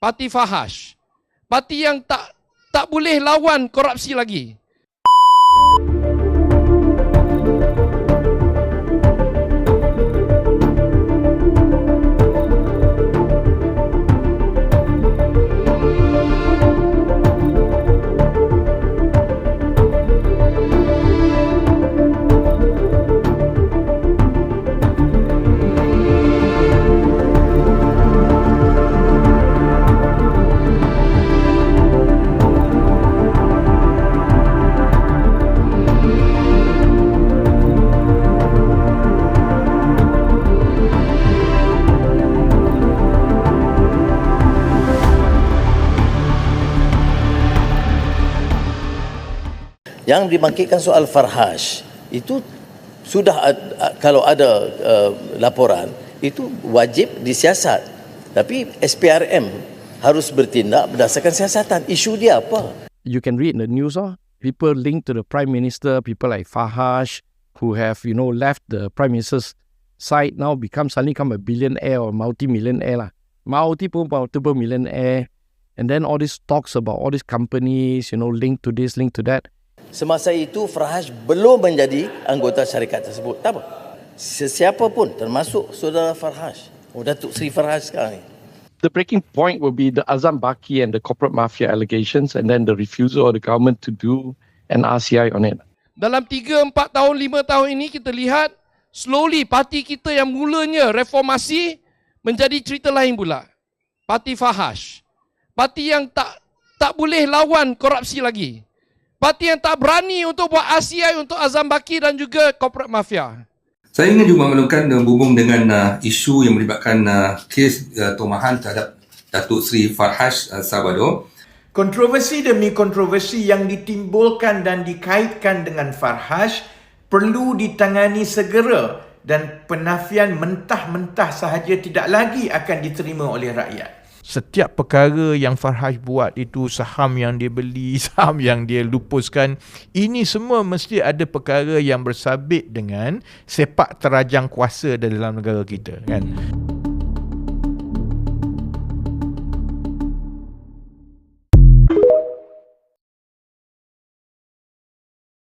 Parti Farhaj. Parti yang tak boleh lawan korupsi lagi. Yang dibangkitkan soal Farhaj itu sudah kalau ada laporan itu wajib disiasat. Tapi SPRM harus bertindak berdasarkan siasatan. Isu dia apa? You can read in the news, people linked to the Prime Minister, people like Farhaj, who have, left the Prime Minister's side now suddenly become a billionaire or multi-millionaire. Multiple millionaire. And then all these talks about all these companies, linked to this, linked to that. Semasa itu Farhaj belum menjadi anggota syarikat tersebut. Tak apa. Sesiapa pun termasuk saudara Farhaj. Datuk Seri Farhaj sekarang ni. The breaking point will be the Azam Baki and the corporate mafia allegations and then the refusal of the government to do an RCI on it. Dalam 3, 4 tahun, 5 tahun ini kita lihat slowly parti kita yang mulanya reformasi menjadi cerita lain pula. Parti Farhaj. Parti yang tak boleh lawan korupsi lagi. Parti yang tak berani untuk buat RCI untuk Azam Baki dan juga corporate mafia. Saya ingin juga mengeluhkan dan berhubung dengan isu yang melibatkan kes tomahan terhadap Datuk Seri Farhaj Salvador. Kontroversi demi kontroversi yang ditimbulkan dan dikaitkan dengan Farhaj perlu ditangani segera dan penafian mentah-mentah sahaja tidak lagi akan diterima oleh rakyat. Setiap perkara yang Farhaj buat itu, saham yang dia beli, saham yang dia lupuskan, ini semua mesti ada perkara yang bersabit dengan sepak terajang kuasa dalam negara kita, kan?